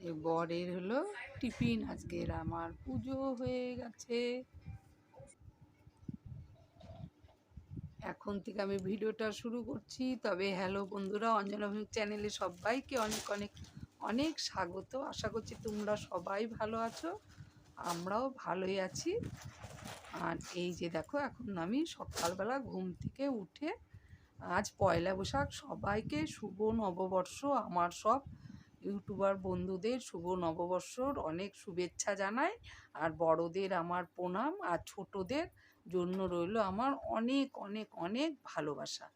এ বরের হলো টিফিন। আজকের আমার পুজো হয়ে গেছে। এখন থেকে আমি ভিডিওটা শুরু করছি। তবে হ্যালো বন্ধুরা, অঞ্জনা ভূমিক চ্যানেলে সবাইকে অনেক অনেক অনেক স্বাগত। আশা করছি তোমরা সবাই ভালো আছো, আমরাও ভালোই আছি। আর এই যে দেখো, এখন আমি সকালবেলা ঘুম থেকে উঠে, আজ পয়লা বৈশাখ, সবাইকে শুভ নববর্ষ। আমার সব ইউটিউবার বন্ধুদের শুভ নববর্ষর অনেক শুভেচ্ছা জানাই। আর বড়দের আমার প্রণাম, আর ছোটদের জন্য রইল আমার অনেক অনেক অনেক ভালোবাসা।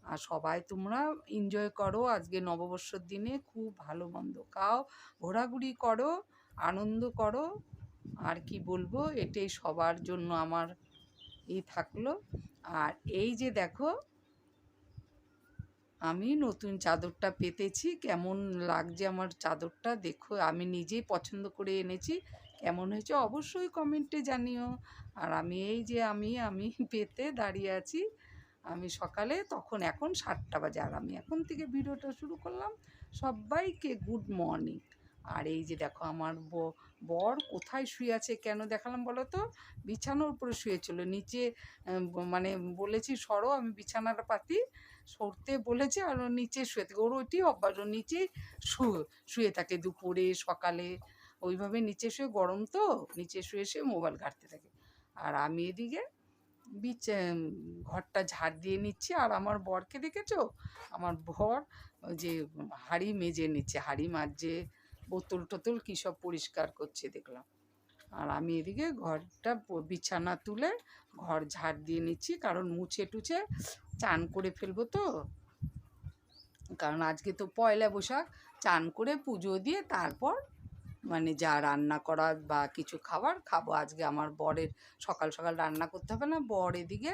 আর সবাই তোমরা এনজয় করো আজকে নববর্ষর দিনে, খুব ভালো মন্দ খাও, ঘোরাঘুরি করো, আনন্দ করো। আর কি বলবো, এটাই সবার জন্য আমার থাকলো। আর এই যে দেখো, আমি নতুন চাদরটা পেতেছি। কেমন লাগছে আমার চাদরটা দেখো, আমি নিজেই পছন্দ করে এনেছি। কেমন হয়েছে অবশ্যই কমেন্টে জানিও। আর আমি এই যে আমি পেতে দাঁড়িয়ে আছি। আমি সকালে তখন এখন 7টা বাজে, আর আমি এখন থেকে ভিডিওটা শুরু করলাম। সবাইকে গুড মর্নিং। আর এই যে দেখো, আমার বর কোথায় শুয়ে আছে, কেন দেখালাম বলো তো? বিছানার উপরে শুয়েছিল, নিচে মানে বলেছি সরো, আমি বিছানাটা পাতি, সরতে বলেছে, আর ও নিচে শুয়ে থাকে। ওর ওইটি অভ্যাস, ও নিচেই শুয়ে থাকে দুপুরে সকালে, ওইভাবে নিচে শুয়ে, গরম তো, নিচে শুয়ে শুয়ে মোবাইল ঘাঁটতে থাকে। আর আমি এদিকে ঘরটা ঝাড় দিয়ে নিচ্ছি। আর আমার বরকে দেখেছো? আমার বর ওই যে হাঁড়ি মেজে নিচ্ছে, হাঁড়ি মাজছে, বোতল টোতল কী সব পরিষ্কার করছে দেখলাম। আর আমি এদিকে ঘরটা বিছানা তুলে ঘর ঝাড় দিয়ে নিচ্ছি, কারণ মুছে টুছে চান করে ফেলবো তো। কারণ আজকে তো পয়লা বৈশাখ, চান করে পুজো দিয়ে তারপর মানে যা রান্না করা বা কিছু খাবার খাবো। আজকে আমার বরের সকাল সকাল রান্না করতে হবে না। বর এদিকে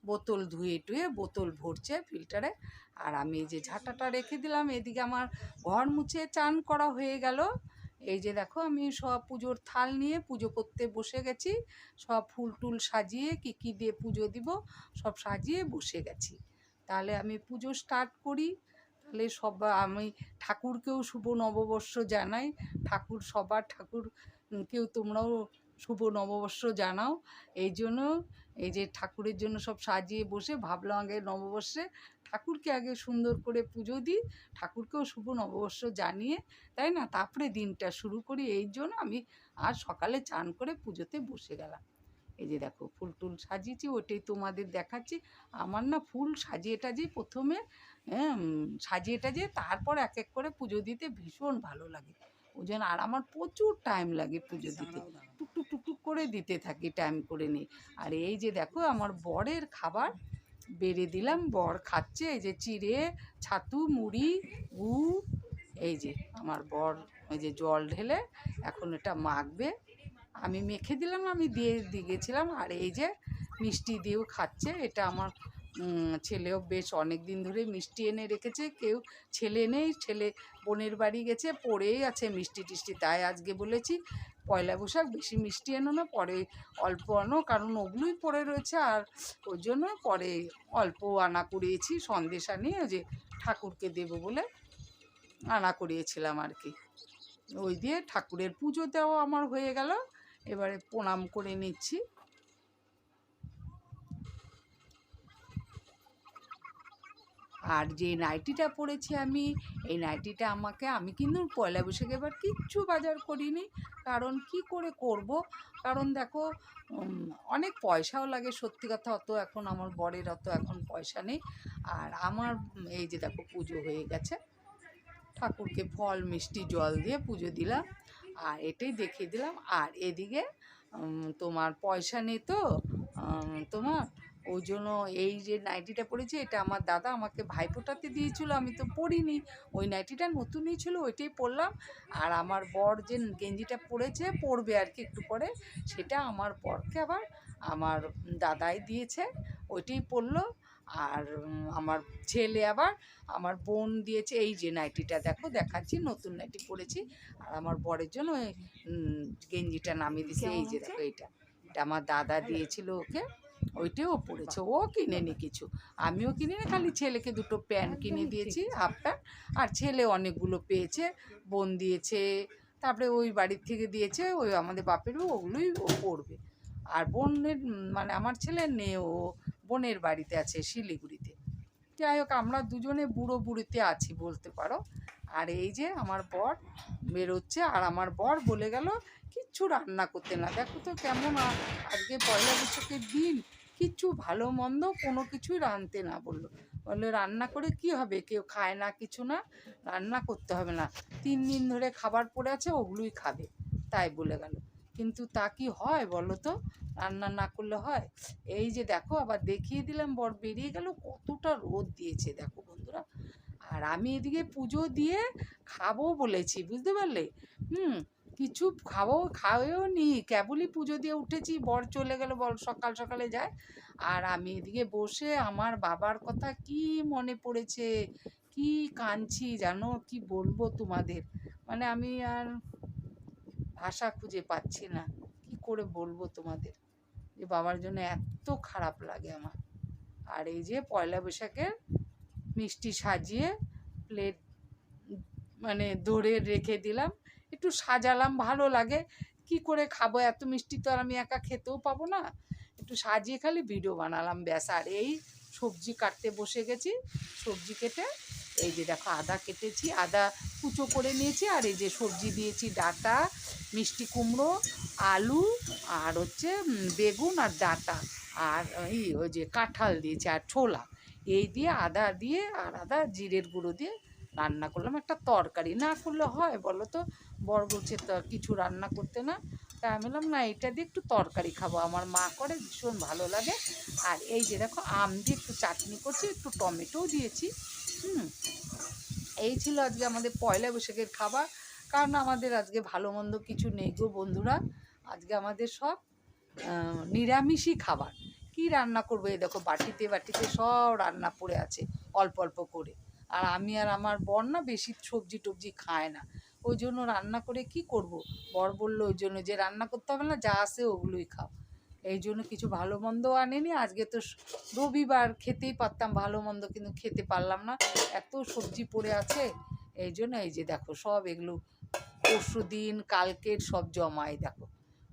বোতল ধুয়ে টুয়ে বোতল ভরছে ফিল্টারে। আর আমি এই যে ঝাঁটাটা রেখে দিলাম, এদিকে আমার ঘর মুছে চান করা হয়ে গেল। এই যে দেখো, আমি সব পুজোর থাল নিয়ে পুজো করতে বসে গেছি। সব ফুল টুল সাজিয়ে কী কী দিয়ে পুজো দিব সব সাজিয়ে বসে গেছি। তাহলে আমি পুজো স্টার্ট করি। তাহলে আমি ঠাকুরকেও শুভ নববর্ষ জানাই। সবার ঠাকুরকেও তোমরাও শুভ নববর্ষ জানাও। এই জন্য এই যে ঠাকুরের জন্য সব সাজিয়ে বসে ভাবলাম, আগে নববর্ষে ঠাকুরকে আগে সুন্দর করে পুজো দিই, ঠাকুরকেও শুভ নববর্ষ জানিয়ে, তাই না, তারপরে দিনটা শুরু করি। এই জন্য আমি আজ সকালে চান করে পুজোতে বসে গেলাম। এই যে দেখো, ফুল টুল সাজিয়েছি, ওটাই তোমাদের দেখাচ্ছি। আমার না ফুল সাজিয়ে টাজিয়ে প্রথমে সাজিয়ে টাজিয়ে তারপর এক এক করে পুজো দিতে ভীষণ ভালো লাগে। ওই জন্য, আর আমার প্রচুর টাইম লাগে পুজো দিতে, টুকটুক টুকটুক করে দিতে থাকি টাইম করে নিয়ে। আর এই যে দেখো, আমার বরের খাবার বেড়ে দিলাম, বর খাচ্ছে। এই যে চিড়ে, ছাতু, মুড়ি, গুড়। এই যে আমার বর ওই যে জল ঢেলে এখন এটা মাখবে, আমি মেখে দিলাম, আমি দিয়ে গেছিলাম। আর এই যে মিষ্টি দিয়েও খাচ্ছে। এটা আমার ছেলেও বেশ অনেক দিন ধরে মিষ্টি এনে রেখেছে। ছেলে নেই, ছেলে বোনের বাড়ি গেছে, পড়েই আছে মিষ্টি টিষ্টি। তাই আজকে বলেছি পয়লা বৈশাখ বেশি মিষ্টি এনো না, পরে অল্প আনো, কারণ ওগুলোই পড়ে রয়েছে। আর ওই জন্য পরে অল্প আনা করিয়েছি, সন্দেশ আনিয়ে যে ঠাকুরকে দেবো বলে আনা করিয়েছিলাম আর কি। ওই দিয়ে ঠাকুরের পুজো দেওয়া আমার হয়ে গেল। এবারে প্রণাম করে নিচ্ছি। আর যে নাইটিটা পরেছি আমি, এই নাইটিটা আমি কিন্তু পয়লা বৈশাখে এবার কিচ্ছু বাজার করিনি। কারণ কি করে করব, কারণ দেখো অনেক পয়সাও লাগে, সত্যি কথা। অত এখন আমার বরের অত এখন পয়সা নেই। আর আমার এই যে দেখো, পুজো হয়ে গেছে, ঠাকুরকে ফল মিষ্টি জল দিয়ে পুজো দিলাম, আর এটাই দেখিয়ে দিলাম। আর এদিকে তোমার পয়সা নেই তো তোমার, ওই জন্য এই যে নাইটিটা পরেছি, এটা আমার দাদা আমাকে ভাইফোঁটাতে দিয়েছিল, আমি তো পরিনি। ওই নাইটিটা নতুনই ছিল, ওইটাই পরলাম। আর আমার বর যে গেঞ্জিটা পরবে আর কি একটু পরে, সেটা আমার বরকে আবার আমার দাদাই দিয়েছে, ওইটাই পরলো। আর আমার ছেলে আবার আমার বোন দিয়েছে এই যে নাইটিটা, দেখো দেখাচ্ছি, নতুন নাইটি পরেছি। আর আমার বরের জন্য গেঞ্জিটা নামিয়ে দিয়েছে। এই যে দেখো, এটা আমার দাদা দিয়েছিল ওকে। ওইটাও পড়েছে, ও কিনেনি কিছু, আমিও কিনিনি, খালি ছেলেকে দুটো প্যান্ট কিনে দিয়েছি, হাফ প্যান্ট। আর ছেলে অনেকগুলো পেয়েছে, বোন দিয়েছে, তারপরে ওই বাড়ির থেকে দিয়েছে, ওই আমাদের বাপেরও, ওগুলোই ও পড়বে। আর বোনের মানে আমার ছেলে নেই, ও বোনের বাড়িতে আছে শিলিগুড়িতে। যাই হোক, আমরা দুজনে বুড়ো বুড়িতে আছি বলতে পারো। আর এই যে আমার বর বেরোচ্ছে, আর আমার বর বলে গেল কিচ্ছু রান্না করতে না। দেখো তো কেমন আজকে পয়লা বৈশাখের দিন কিচ্ছু ভালো মন্দ কোনো কিছুই রাঁধতে না বললো। বললো রান্না করে কি হবে, কেউ খায় না কিছু না, রান্না করতে হবে না, 3 দিন ধরে খাবার পড়ে আছে ওগুলোই খাবে, তাই বলে গেল। কিন্তু তা কি হয় বলো তো, রান্না না করলে হয়? এই যে দেখো আবার দেখিয়ে দিলাম, বর বেরিয়ে গেল, কতটা রোদ দিয়েছে দেখো বন্ধুরা। আর আমি এদিকে পুজো দিয়ে খাবো বলেছি, বুঝতে পারলে? হুম, কিছু খাওয়াও নি, কেবলই পুজো দিয়ে উঠেছি, বর চলে গেল, বল সকাল সকালে যায়। আর আমি এদিকে বসে আমার বাবার কথা কি মনে পড়েছে, কি কাঁদছি জানো, কি বলবো তোমাদের, মানে আমি আর ভাষা খুঁজে পাচ্ছি না, কি করে বলবো তোমাদের যে বাবার জন্য এত খারাপ লাগে আমার। আর এই যে পয়লা বৈশাখের মিষ্টি সাজিয়ে প্লেট মানে ধরে রেখে দিলাম, একটু সাজালাম, ভালো লাগে। কি করে খাবো, এত মিষ্টি তো আর আমি একা খেতেও পাবো না, একটু সাজিয়ে খালি ভিডিও বানালাম ব্যাস। আর এই সবজি কাটতে বসে গেছি, সবজি কেটে এই যে দেখো আদা কেটেছি, আদা কুচো করে নিয়েছি, আর এই যে সবজি দিয়েছি, ডাঁটা, মিষ্টি কুমড়ো, আলু, আর হচ্ছে বেগুন আর ডাঁটা, আর ওই যে কাঁঠাল দিয়েছি, আর ছোলা, এই দিয়ে আদা দিয়ে আর আদা জিরের গুঁড়ো দিয়ে রান্না করলাম একটা তরকারি। না করলে হয় বলো তো, বর বলছে তো কিছু রান্না করতে না, তা আমি বললাম না এটা দিয়ে একটু তরকারি খাবো, আমার মা করে ভীষণ ভালো লাগে। আর এই যে দেখো আম দিয়ে একটু চাটনি করছি, একটু টমেটোও দিয়েছি। হুম, এই ছিল আজকে আমাদের পয়লা বৈশাখের খাবার। কারণ আমাদের আজকে ভালো মন্দ কিছু নেই গো বন্ধুরা, আজকে আমাদের সব নিরামিষই খাবার। কি রান্না করবো, এই দেখো বাটিতে বাটিতে সব রান্না পড়ে আছে অল্প অল্প করে। আর আমি আর আমার বর না বেশি সবজি টবজি খায় না, ওই জন্য রান্না করে কি করব। বর বললো ওই জন্য যে রান্না করতে হবে না, যা আসে ওগুলোই খাও। এই জন্য কিছু ভালো মন্দ আনেনি। আজকে তো রবিবার, খেতেই পারতাম ভালো মন্দ, কিন্তু খেতে পারলাম না, এত সবজি পড়ে আছে। এই জন্য এই যে দেখো সব এগুলো পরশু দিন কালকের সব জমাই দেখো,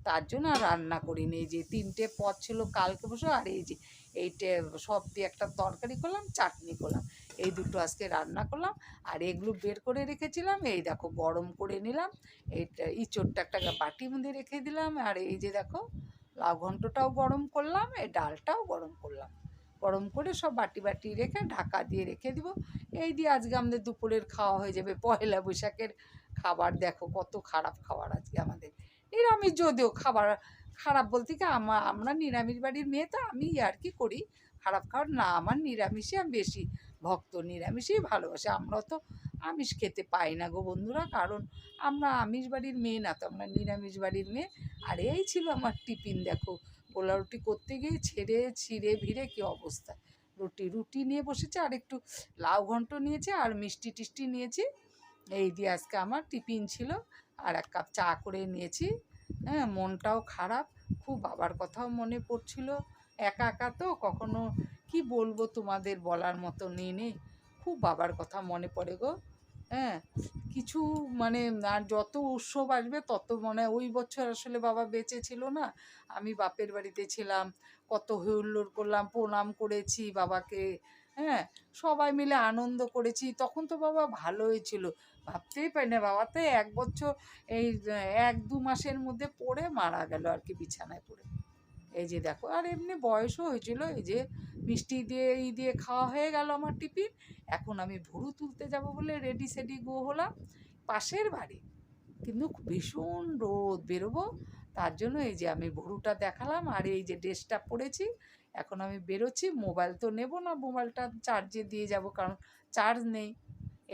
তার জন্য আর রান্না করিনি। এই যে 3টে পদ ছিল কালকে বসে, আর এই যে এইটে সব দিয়ে একটা তরকারি করলাম, চাটনি করলাম, এই দুটো আজকে রান্না করলাম। আর এগুলো বের করে রেখেছিলাম, এই দেখো গরম করে নিলাম, এইটা ইঁচড়টা একটা বাটির মধ্যে রেখে দিলাম। আর এই যে দেখো লাউ ঘন্টটাও গরম করলাম, এই ডালটাও গরম করলাম, গরম করে সব বাটি বাটি রেখে ঢাকা দিয়ে রেখে দিব। এই দিয়ে আজকে আমাদের দুপুরের খাওয়া হয়ে যাবে। পয়লা বৈশাখের খাবার দেখো কত খারাপ খাবার আজকে আমাদের, নিরামিষ যদিও খাবার খারাপ বলতে কি, আমরা নিরামিষ বাড়ির মেয়ে, তো আমি আর কি করি খারাপ খাবার না, আমার নিরামিষই আমি বেশি ভক্ত, নিরামিষই ভালোবাসি। আমরাও তো আমিষ খেতে পাই না গো বন্ধুরা, কারণ আমরা আমিষ বাড়ির মেয়ে না, তো আমরা নিরামিষ বাড়ির মেয়ে। আর এই ছিল আমার টিফিন দেখো, গোলা রুটি করতে গিয়ে ছিঁড়ে ভিড়ে কী অবস্থা। রুটি নিয়ে বসেছে, আর একটু লাউ ঘন্ট নিয়েছে, আর মিষ্টি টিষ্টি নিয়েছি, এই দিয়ে আজকে আমার টিফিন ছিল। আর 1 কাপ চা করে নিয়েছি। হ্যাঁ, মনটাও খারাপ, খুব বাবার কথাও মনে পড়ছিল। একা একা তো কখনো কি বলবো তোমাদের, বলার মতো নেই। খুব বাবার কথা মনে পড়ে গো। হ্যাঁ, কিছু মানে আর যত উৎসব আসবে তত মনে হয়, ওই বছর আসলে বাবা বেঁচে ছিল না, আমি বাপের বাড়িতে ছিলাম, কত হৈ হুল্লোড় করলাম, প্রণাম করেছি বাবাকে। হ্যাঁ, সবাই মিলে আনন্দ করেছি, তখন তো বাবা ভালোই ছিল, ভাবতেই পারি না। বাবা তো 1 বছর এই 1-2 মাসের মধ্যে পড়ে মারা গেল আর কি, বিছানায় পড়ে। এই যে দেখো, আর এমনি বয়সও হয়েছিল। এই যে মিষ্টি দিয়ে দিয়ে খাওয়া হয়ে গেল আমার টিফিন। এখন আমি ভুরু তুলতে যাব বলে রেডি সেডি হলাম, পাশের বাড়ি, কিন্তু ভীষণ রোদ, বেরোবো, তার জন্য এই যে আমি ভুরুটা দেখালাম, আর এই যে ড্রেসটা পরেছি। এখন আমি বেরোচ্ছি, মোবাইল তো নেব না, মোবাইলটা চার্জে দিয়ে যাব, কারণ চার্জ নেই।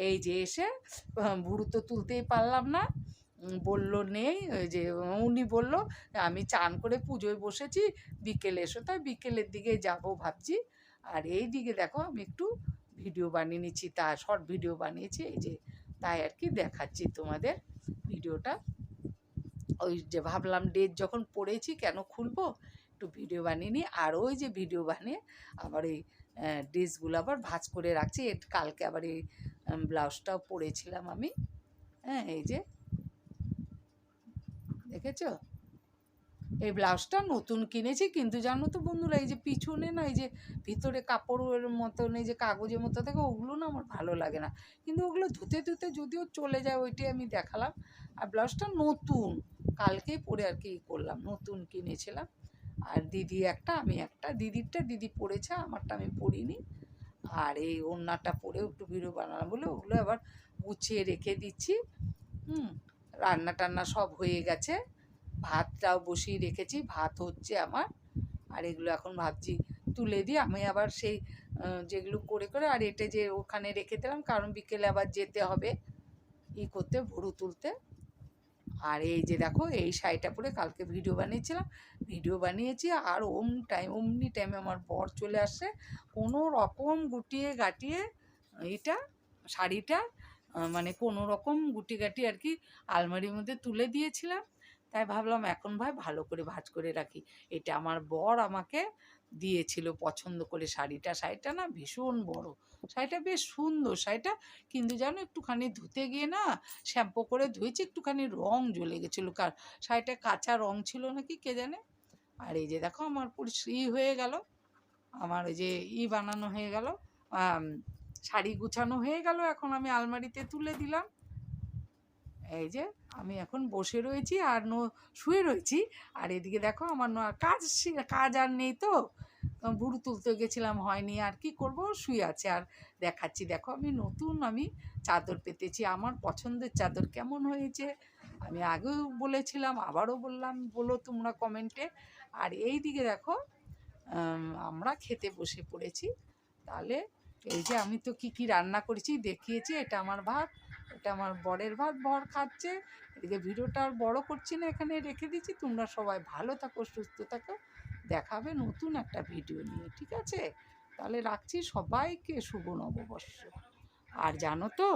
এই যে এসে ভুরু তো তুলতেই পারলাম না, বলল নেই, ওই যে উনি বলল আমি চান করে পুজোয় বসেছি, বিকেলে এসো, তাই বিকেলের দিকে যাব ভাবছি। আর এই দিকে দেখো আমি একটু ভিডিও বানিয়ে নিচ্ছি, তা শর্ট ভিডিও বানিয়েছি, এই যে তাই আর কি দেখাচ্ছি তোমাদের ভিডিওটা। ওই যে ভাবলাম ড্রেস যখন পরেছি কেন খুলবো, একটু ভিডিও বানিয়ে নিই। আর ওই যে ভিডিও বানিয়ে আবার এই ড্রেসগুলো আবার ভাঁজ করে রাখছি। কালকে আবার এই ব্লাউজটাও পরেছিলাম আমি। হ্যাঁ, এই যে দেখেছো, এই ব্লাউজটা নতুন কিনেছি, কিন্তু জানো তো বন্ধুরা, এই যে পিছনে না এই যে ভিতরে কাপড়ের মতন এই যে কাগজের মতো থাকে, ওগুলো না আমার ভালো লাগে না, কিন্তু ওগুলো ধুতে ধুতে যদিও চলে যায়, ওইটাই আমি দেখালাম। আর ব্লাউজটা নতুন কালকেই পরে আর কি করলাম, নতুন কিনেছিলাম। আর দিদি একটা, আমি একটা, দিদিরটা দিদি পরেছে, আমারটা আমি পরিনি। আর এই ওড়নাটা পরেও একটু ভিডিও বানালাম বলে ওগুলো আবার গুছিয়ে রেখে দিচ্ছি। রান্না টান্না সব হয়ে গেছে, ভাতটাও বসিয়ে রেখেছি, ভাত হচ্ছে আমার। আর এগুলো এখন ভাবছি তুলে দিই আমি আবার সেই যেগুলো করে করে, আর এটা যে ওখানে রেখে দিলাম, কারণ বিকেলে আবার যেতে হবে করতে, ভুরু তুলতে। আর এই যে দেখো, এই শাড়িটা পরে কালকে ভিডিও বানিয়েছিলাম, ভিডিও বানিয়েছি। আর অমনি টাইমে আমার বর চলে আসে, কোনো রকম গুটিয়ে গাটিয়ে এটা শাড়িটা মানে কোনো রকম গুটি গাটি আর কি আলমারির মধ্যে তুলে দিয়েছিলাম। তাই ভাবলাম এখন ভাই ভালো করে ভাঁজ করে রাখি। এটা আমার বর আমাকে দিয়েছিল পছন্দ করে শাড়িটা না ভীষণ বড়, শাড়িটা বেশ সুন্দর শাড়িটা, কিন্তু জানো একটুখানি ধুতে গিয়ে না শ্যাম্পু করে ধুয়েছি, একটুখানি রং জ্বলে গেছিলো, শাড়িটা কাঁচা রং ছিল নাকি কে জানে। আর এই যে দেখো আমার হয়ে গেল, আমার ওই যে বানানো হয়ে গেল, শাড়ি গুছানো হয়ে গেল, এখন আমি আলমারিতে তুলে দিলাম। এই যে আমি এখন বসে রয়েছি আর শুয়ে রয়েছি। আর এদিকে দেখো আমার কাজ আর নেই, তো ভুরু তুলতে গেছিলাম হয়নি, আর কি করব, শুয়ে আছে। আর দেখাচ্ছি দেখো, আমি চাদর পেতেছি, আমার পছন্দের চাদর, কেমন হয়েছে আমি আগেও বলেছিলাম, আবারও বললাম, বলো তোমরা কমেন্টে। আর এই দিকে দেখো আমরা খেতে বসে পড়েছি। তাহলে এই যে আমি তো কি রান্না করেছি দেখিয়েছি, এটা আমার ভাত, এটা আমার বরের ভাত, বর খাচ্ছে। এদিকে ভিডিওটা আর বড় করছি না, এখানে রেখে দিচ্ছি। তোমরা সবাই ভালো থাকো, সুস্থ থাকো, দেখাবে নতুন একটা ভিডিও নিয়ে, ঠিক আছে? তাহলে রাখছি, সবাইকে শুভ নববর্ষ। আর জানো তো,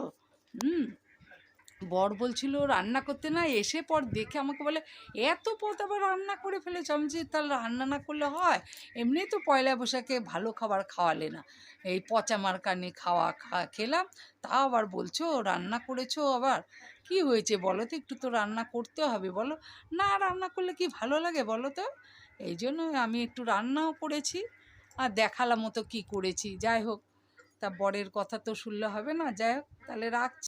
বর বলছিল রান্না করতে, না এসে পর দেখে আমাকে বলে এত পদ আবার রান্না করে ফেলেছ। আমি যে তাহলে রান্না না করলে হয়, এমনি তো পয়লা বৈশাখে ভালো খাবার খাওয়ালে না, এই পচা মার্কানি খেলাম, তাও আবার বলছো রান্না করেছো, আবার কি হয়েছে বলো তো, একটু তো রান্না করতে হবে বলো, না রান্না করলে কি ভালো লাগে বলো তো। এই জন্য আমি একটু রান্নাও করেছি আর দেখালাম মতো কি করেছি। যাই হোক, তা বরের কথা তো শুনলে হবে না, যাই হোক তাহলে রাখছি।